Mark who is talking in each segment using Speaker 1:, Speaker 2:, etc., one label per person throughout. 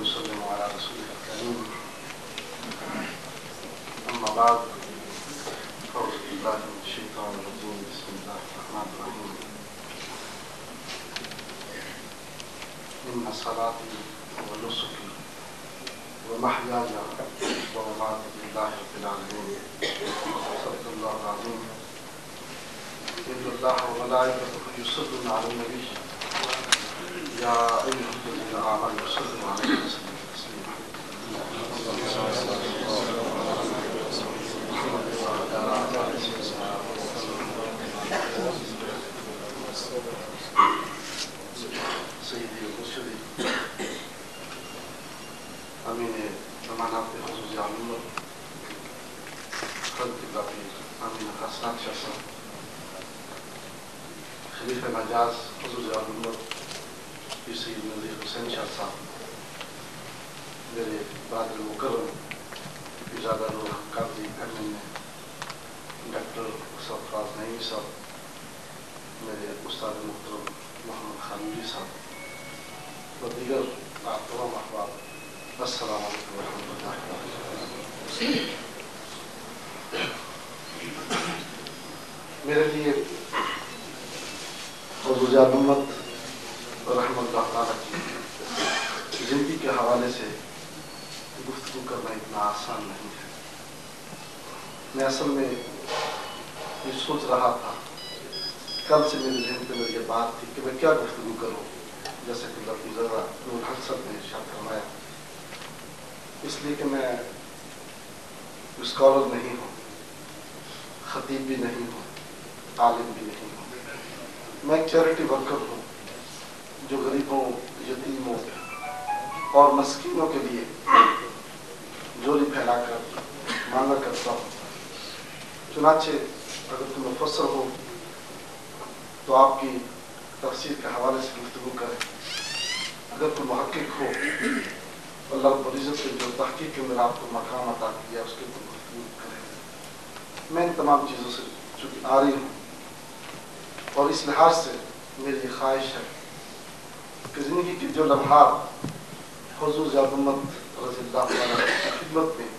Speaker 1: وسلم على رسوله الكريم. أما بعد، أعوذ بالله من الشيطان الرجيم. بسم الله الرحمن الرحيم. إن صلاتي ونسكي ومحياي ومماتي لله رب العالمين. صدق الله العظيم. إن الله وملائكته يصلون على النبي يا أيها الذين آمنوا صلوا عليه وسلموا تسليما. سيدي ومرشدي أمين ضمانات خصوصي عمر خلق اللطيف أمين حسنات شخصا خلیفہ مجاز خصوصی عمر سید نظیر حسین شاہ صاحب، میرے بادل مکرم ارادہ روح قاضی ایم این اے ڈاکٹر سرفراز نعیمی صاحب، میرے استاد محترم محمد خانوی صاحب و دیگر تمام احباب، السلام علیکم ورحمۃ اللہ وبرکاتہ۔ میرے لیے حضور امت رحمۃ اللہ تعالیٰ کی زندگی کے حوالے سے گفتگو کرنا اتنا آسان نہیں ہے۔ میں اصل میں یہ سوچ رہا تھا، کل سے میرے ذہن پہ میری یہ بات تھی کہ میں کیا گفتگو کروں، جیسے کہ لفظ ذرا نور حق صاحب نے ارشاد فرمایا، اس لیے کہ میں اسکالر نہیں ہوں، خطیب بھی نہیں ہوں، عالم بھی نہیں ہوں، میں ایک چیریٹی ورکر ہوں جو غریبوں، یتیموں اور مسکینوں کے لیے جھولی پھیلا کر مانگا کرتا ہوں۔ چنانچہ اگر کوئی مفسر ہو تو آپ کی تفسیر کے حوالے سے گفتگو کریں، اگر کوئی محقق ہو اللہ رب العزت سے جو تحقیق کے میرا آپ کو مقام عطا کیا اس کے اوپر گفتگو کریں۔ میں ان تمام چیزوں سے چونکہ عاری ہوں، اور اس لحاظ سے میری یہ خواہش ہے کہ زندگی کی جو لمحات حضور امت رضی اللہ عنہ کی خدمت میں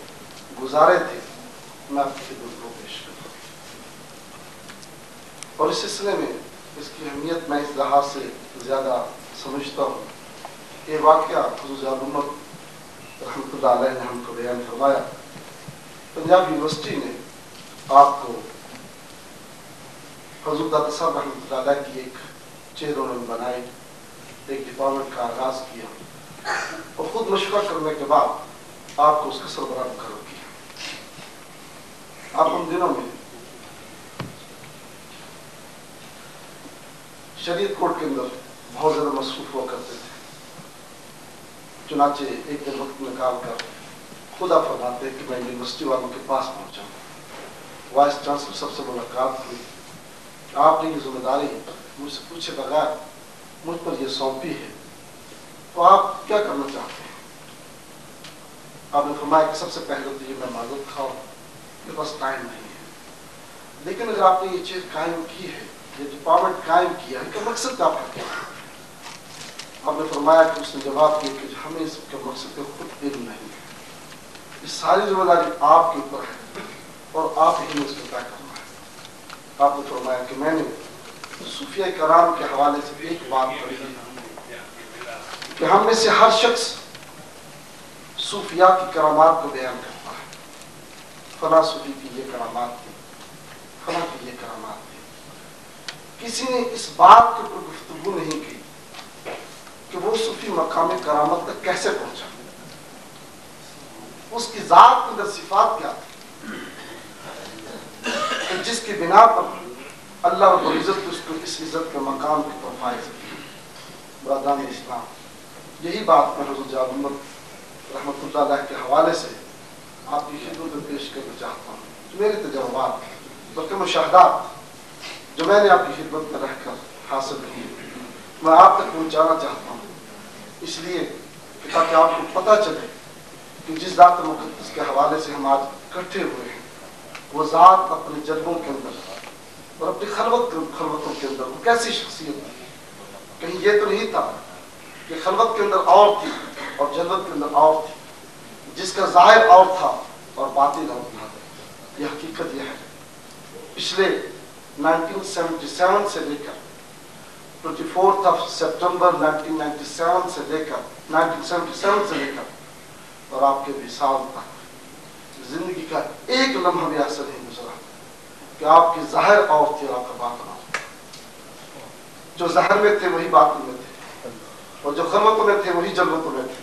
Speaker 1: گزارے تھے میں آپ کی خدمت کو پیش کروں، اور اس سلسلے میں اس کی اہمیت میں اس لحاظ سے زیادہ سمجھتا ہوں کہ یہ واقعہ حضور امت رحمۃ اللہ علیہ نے ہم کو بیان فرمایا۔ پنجاب یونیورسٹی نے آپ کو حضور داتا صاحب رحمۃ اللہ علیہ کی ایک چیئر انہوں نے بنائی، ایک ڈپارٹمنٹ کا آغاز کیا، اور خود مشورہ کرنے کے بعد آپ کو اس کا سربراہ مقرر کیا۔ آپ ان دنوں میں شریعت کورٹ کے اندر بہت زیادہ مصروف ہوا کرتے تھے، چنانچہ ایک دن وقت نکال کر خدا فرماتے کہ میں یونیورسٹی والوں کے پاس پہنچا، وائس چانسلر صاحب سے ملاقات ہوئی، آپ نے یہ ذمہ داری مجھ سے پوچھے بغیر مجھ پر یہ سونپی ہے، تو آپ کیا کرنا چاہتے ہیں؟ آپ نے فرمایا کہ سب سے پہلے تو یہ میں معذرت خواہ ہوں، میرے پاس ٹائم نہیں ہے، لیکن اگر آپ نے یہ چیز قائم کی ہے، یہ ڈپارٹمنٹ قائم کیا ہے، ان کا مقصد آپ کا کیا ہے؟ آپ نے فرمایا کہ اس نے جواب دیا کہ ہمیں اس کے مقصد کا خود علم نہیں ہے، یہ ساری ذمہ داری آپ کے اوپر ہے اور آپ ہی نے اس کو طے کرنا ہے۔ آپ نے فرمایا کہ میں نے صوفیہ کرام کے حوالے سے ایک بات پڑھی ہے کہ ہم میں سے ہر شخص صوفیاء کی کرامات کو بیان کرتا ہے، فلاں صوفی کی یہ کرامات تھی، فلاں کی یہ کرامات تھی۔ کسی نے اس بات کے اوپر گفتگو نہیں کی کہ وہ صوفی مقام کرامت تک کیسے پہنچا، اس کی ذات کے اندر صفات کیا تھی جس کی بنا پر اللہ رب العزت اس کو اس عزت کے مقام کی طرف فائز کی۔ برادران اسلام، یہی بات میں حضور امت رحمۃ اللہ علیہ کے حوالے سے آپ کی خدمت میں پیش کرنا چاہتا ہوں۔ میرے تجربات بلکہ مشاہدات جو میں نے آپ کی خدمت میں رہ کر حاصل کی میں آپ تک پہنچانا چاہتا ہوں، اس لیے کہ تاکہ آپ کو پتہ چلے کہ جس ذات مقدس کے حوالے سے ہم آج اکٹھے ہوئے ہیں، وہ ذات اپنے جلووں کے اندر اور اپنی خلوتوں کے اندر وہ کیسی شخصیت تھی۔ کہیں یہ تو نہیں تھا کہ خلوت کے اندر اور تھی اور جنت کے اندر اور تھی، جس کا ظاہر اور تھا اور باطن اور تھا۔ یہ حقیقت یہ ہے۔ پچھلے 1977 سے لے کر 24 سپٹمبر 1997 سے لے کر اور آپ کے 20 سال تک زندگی کا ایک لمحہ بھی ایسا نہیں گزرا کہ آپ کی ظاہر اور تھی اور آپ کا باطن اور۔ جو ظاہر میں تھے وہی باطن میں تھے، اور جو خلوتوں میں تھے وہی جلوتوں میں تھے۔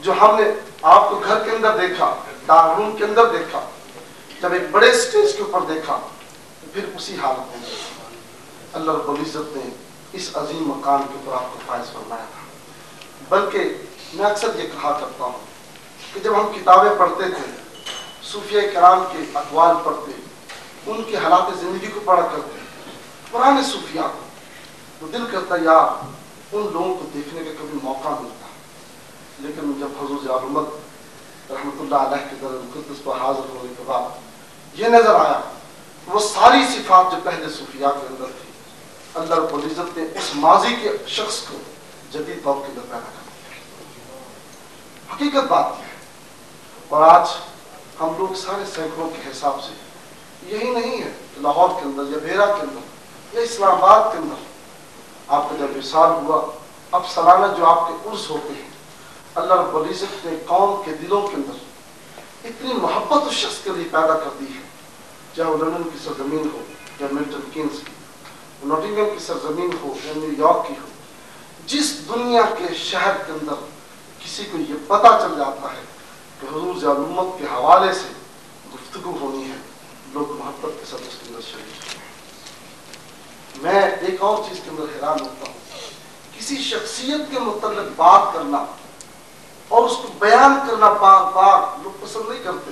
Speaker 1: جو ہم نے آپ کو گھر کے اندر دیکھا، ڈارک روم کے اندر دیکھا، جب ایک بڑے سٹیج کے اوپر دیکھا تو پھر اسی حالت میں اللہ رب العزت نے اس عظیم مقام کے اوپر آپ کو فائز فرمایا تھا۔ بلکہ میں اکثر یہ کہا کرتا ہوں کہ جب ہم کتابیں پڑھتے تھے، صوفیہ کرام کے اقوال پڑھتے، ان کے حالات زندگی کو پڑھا کرتے، پرانے صوفیاء کو، تو دل کرتا یار ان لوگوں کو دیکھنے کا کبھی موقع ملتا۔ لیکن جب حضور عالمت رحمۃ اللہ علیہ کے در القدس پر حاضر ہونے کے بعد یہ نظر آیا، وہ ساری صفات جو پہلے صوفیاء کے اندر تھی، اللہ رب العزت نے اس ماضی کے شخص کو جدید دور کے اندر پیدا کر دیا۔ حقیقت بات یہ ہے۔ اور آج ہم لوگ سارے سینکڑوں کے حساب سے یہی نہیں ہے، لاہور کے اندر یا بھیرا کے اندر یا اسلام آباد کے اندر آپ کا جب وصال ہوا، اب سالانہ جو آپ کے عرس ہوتے ہیں، اللہ رب العزت نے قوم کے دلوں کے اندر اتنی محبت اس شخص کے لیے پیدا کر دی ہے، چاہے وہ لندن کی سرزمین ہو یا ملٹن کینز کی، نوٹنگھم کی سرزمین ہو یا نیو یارک کی ہو۔ جس دنیا کے شہر کے اندر کسی کو یہ پتہ چل جاتا ہے کہ حضور ضیاء الامت کے حوالے سے گفتگو ہونی ہے، لوگ محبت کے ساتھ اس کے اندر شریک ہیں۔ میں ایک اور چیز کے اندر حیران ہوتا ہوں، کسی شخصیت کے متعلق بات کرنا اور اس کو بیان کرنا بار بار لوگ پسند نہیں کرتے۔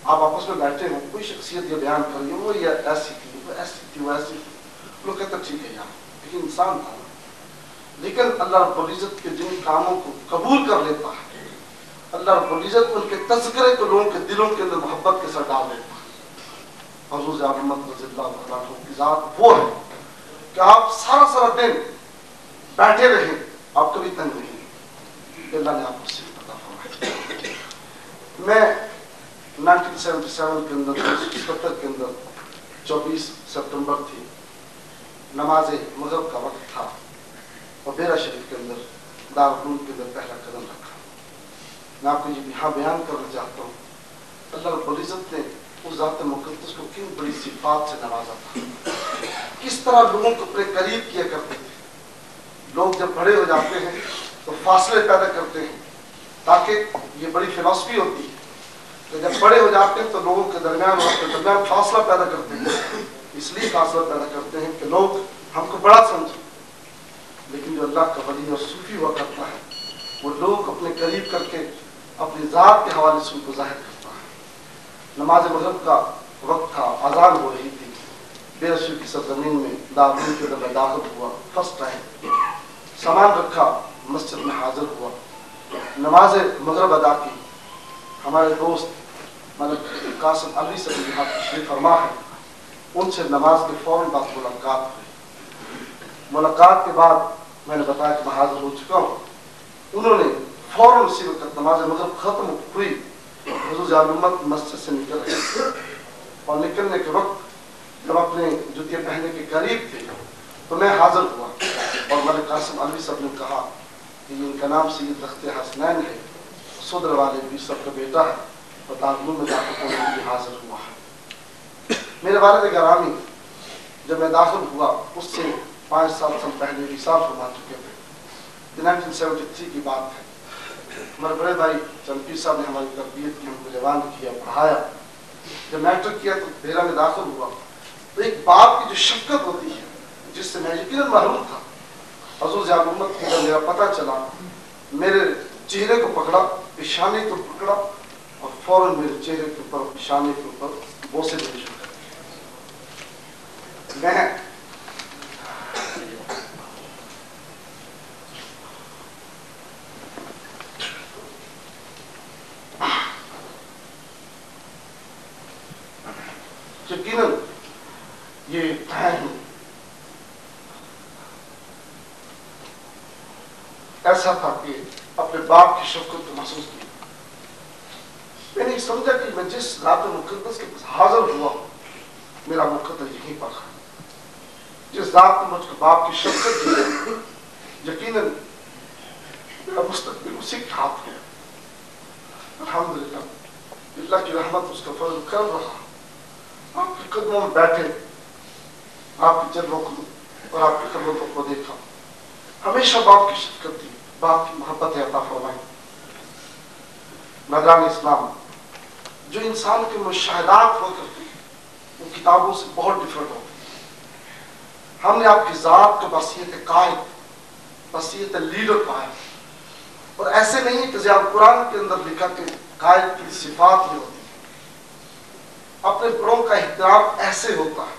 Speaker 1: آپ آپس میں بیٹھے ہوں، کوئی شخصیت یہ بیان کر رہی ہے، وہ یہ ایسی تھی، وہ ایسی تھی، وہ ایسی تھی، لوگ کہتے ہیں ٹھیک ہے یار، لیکن انسان تھا۔ لیکن اللہ رب العزت کے جن کاموں کو قبول کر لیتا ہے، اللہ رب العزت ان کے تذکرے کو لوگوں کے دلوں کے اندر محبت کے ساتھ ڈال دیتا ہے۔ حضور ضیاء الامت رضی اللہ عنہ کی ذات وہ ہے کہ آپ سارا دن بیٹھے رہیں، آپ کبھی تنگ نہیں، اللہ نے آپ کو صرف عطا فرمایا۔ میں 1977 کے اندر 1970 کے اندر 24 سپٹمبر تھی، نماز مغرب کا وقت تھا، اور بیرا شریف کے اندر دارالعلوم کے اندر پہلا قدم رکھا۔ میں آپ کو یہ یہاں بیان کرنا چاہتا ہوں، اللہ رب العزت نے اس ذات مقدس کو کن بڑی صفات سے نوازا تھا، کس طرح لوگوں کو اپنے قریب کیا کرتے تھے۔ لوگ جب بڑے ہو جاتے ہیں تو فاصلے پیدا کرتے ہیں، تاکہ یہ بڑی فلسفی ہوتی ہے کہ جب بڑے ہو جاتے ہیں تو لوگوں کے درمیان فاصلہ پیدا کرتے ہیں۔ اس لیے فاصلہ پیدا کرتے ہیں کہ لوگ ہم کو بڑا سمجھیں، لیکن جو اللہ کا ولی اور صوفی ہوا کرتا ہے، وہ لوگ اپنے قریب کر کے اپنی ذات کے حوالے سے ان کو ظاہر کرتا ہے۔ نماز مغرب کا وقت تھا، اذان ہو رہی تھی، بیرا شریف کی سرزمین میں دارالعلوم کے اندر داخل ہوا، فرسٹ ٹائم سامان رکھا، مسجد میں حاضر ہوا، نماز مغرب ادا کی۔ ہمارے دوست ملک قاسم علی سے یہاں تشریف فرما ہے، ان سے نماز کے فوراً بعد ملاقات ہوئی۔ ملاقات کے بعد میں نے بتایا کہ میں حاضر ہو چکا ہوں۔ انہوں نے فوراً اسی وقت نماز مغرب ختم ہوئی، حضور ضیاء الامت مسجد سے نکل گئے، اور نکلنے کے وقت جب اپنے جوتیاں پہننے کے قریب تھے تو میں حاضر ہوا، اور ملک قاسم علی صاحب نے کہا کہ ان کا نام سید رخت حسنین ہے، صدر والے پیر صاحب کا بیٹا ہے، اور دارالعلوم میں داخل ہونے کے لیے حاضر ہوا ہے۔ میرے والد گرامی جب میں داخل ہوا اس سے 5 سال پہلے وصال فرما چکے تھے، 1973 کی بات ہے۔ ہمارے بڑے بھائی چند صاحب نے ہماری تربیت کی، ہم کو جوان کیا، پڑھایا۔ جب میٹرک کیا تو بھیرا میں داخل ہوا، تو ایک باپ کی جو شفقت ہوتی ہے جس سے میں یقیناً محروم تھا، حضور ضیاء الامت کی جب میرا پتہ چلا، میرے چہرے کو پکڑا، پیشانی کو پکڑا، اور فوراً میرے چہرے کے اوپر، پیشانی کے اوپر بوسے دینے شروع کر دیے۔ میں یقیناً یہ ایسا ایسا تھا کہ اپنے باپ کی شفقت کو محسوس کیا. میں نے سمجھا کہ میں جس ذات مقدس کے پاس حاضر ہوا میرا مقدر یہیں پر ہے. جس ذات نے مجھ کو باپ کی شفقت دی یقیناً میرا مستقبل اسی کے ہاتھ ہے. الحمدللہ اللہ کی رحمت اس کا فضل کر رہا. آپ کے قدموں میں بیٹھے آپ کے چلوں کو اور آپ کے قدموں کو دیکھا. ہمیشہ باپ کی شفقت دی, باپ کی محبت عطا فرمائی. نگران اسلام جو انسان کے مشاہدات ہو کرتے وہ کتابوں سے بہت ڈفرنٹ ہوتے. ہم نے آپ کی ذات کو بصیرت قائد, بصیرت لیڈر پایا. اور ایسے نہیں کہ ضیاء قرآن کے اندر لکھا کہ قائد کی صفات بھی ہوتی ہیں. اپنے بڑوں کا احترام ایسے ہوتا ہے.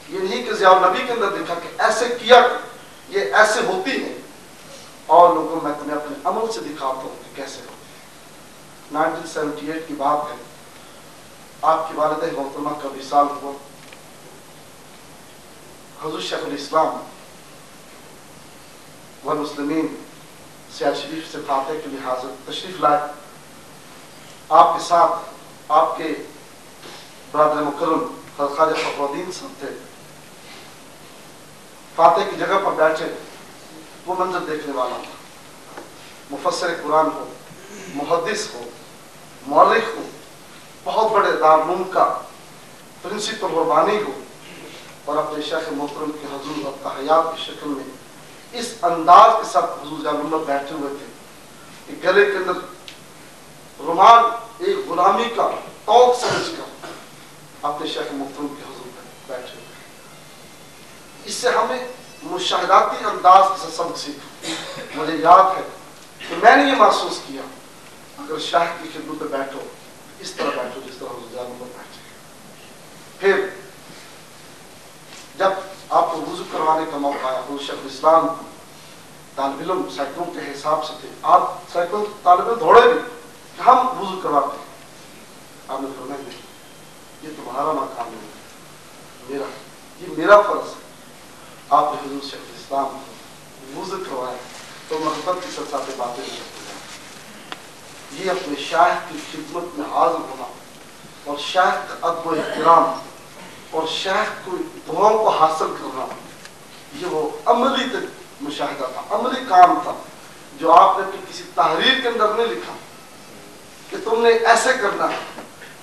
Speaker 1: یہ نہیں کہ ضیاء نبی کے اندر لکھا کہ ایسے کیا یہ ایسے ہوتی ہے اور لوگوں میں تمہیں اپنے عمل سے دکھاتا ہوں کہ کیسے ہوتی ہے. 1978 کی بات ہے. آپ کی والدہ محترمہ کا وصال ہوا. حضور شیخ الاسلام والمسلمین سیال شریف سے فاتح کے لیے حاضر تشریف لائے. آپ کے ساتھ آپ کے برادر مکرم حضرت خواجہ فخرالدین صاحب تھے. فاتح کی جگہ پر بیٹھے. وہ منظر دیکھنے والا تھا. مفسر قرآن ہو, محدث ہو, مورخ ہو, بہت بڑے دارالعلوم کا پرنسپل اور بانی ہو, اور اپنے شیخ محترم کے حضور اور تحیات کی شکل میں اس انداز کے ساتھ حضور جانب بیٹھے ہوئے تھے کہ گلے کے اندر رومال ایک غلامی کا توق سمجھ کر اپنے شیخ محترم کے حضور بیٹھے ہوئے. اس سے ہمیں مشاہداتی انداز سے سبق سیکھا. مجھے یاد ہے کہ میں نے یہ محسوس کیا اگر شیخ کی خدمت میں بیٹھو اس طرح بیٹھو جس طرح حضور جانب بیٹھے. پھر جب آپ کو وضو کروانے کا موقع آیا, حضور شیخ الاسلام طالب علم سائیکلوں کے حساب سے تھے. آپ سائیکل طالب علم دوڑے بھی کہ ہم وضو کرواتے ہیں. آپ نے فرمایا نہیں, یہ تمہارا مقام نہیں, یہ میرا فرض ہے. آپ نے حضور شیخ الاسلام وضو کروایا تو محبت کی ساتھ باتیں نہیں کرتے. یہ اپنے شیخ کی خدمت میں حاضر ہونا اور شیخ کا ادب و احترام اور شیخ کو دعاؤں کو حاصل کرنا, یہ وہ عملی مشاہدہ تھا, عملی کام تھا جو آپ نے کسی تحریر کے اندر نہیں لکھا کہ تم نے ایسے کرنا ہے,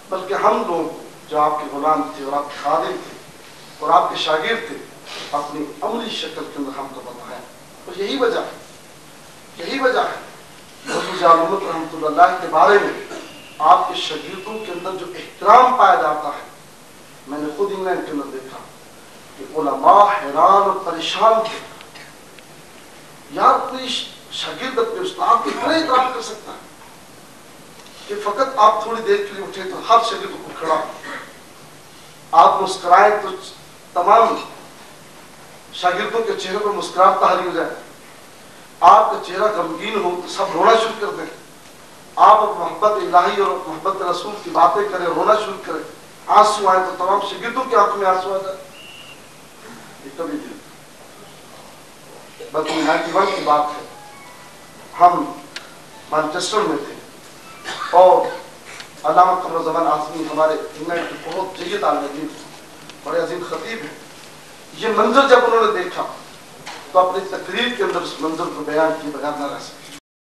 Speaker 1: بلکہ ہم لوگ جو آپ کے غلام تھے اور آپ کے خادم تھے اور آپ کے شاگرد تھے اپنی عملی شکل کے اندر ہم کو بتایا. اور یہی وجہ ہے حضور جانب رحمۃ اللہ کے بارے میں آپ کے شاگردوں کے اندر جو احترام پایا جاتا ہے. میں نے خود انگلینڈ کے اندر دیکھا کہ علماء حیران اور پریشان تھے. یار کوئی شاگرد اپنے استاد کو اتنا احترام کر سکتا ہے کہ فقط آپ تھوڑی دیر کے لیے اٹھے تو ہر شاگرد کو کھڑا, آپ مسکرائیں تو تمام شاگردوں کے چہرے پر مسکراہٹ طاری ہو جائے. آپ کا چہرہ غمگین ہو تو سب رونا شروع کر دیں. آپ محبت الہی اور محبت رسول کی باتیں کریں, رونا شروع کریں, آنسو آئے تو تمام شاگردوں کی آنکھوں میں آنسو آ جائے. یہ کبھی نہیں. بلکہ 91 کی بات ہے, ہم مانچسٹر میں تھے اور علامہ قمر زمان آزمی ہمارے انگلینڈ کے بہت جید عالم دین بڑے عظیم خطیب ہیں. یہ منظر جب انہوں نے دیکھا تو اپنی تقریر کے اندر اس منظر کو بیان کیے بغیر نہ رہ سکے.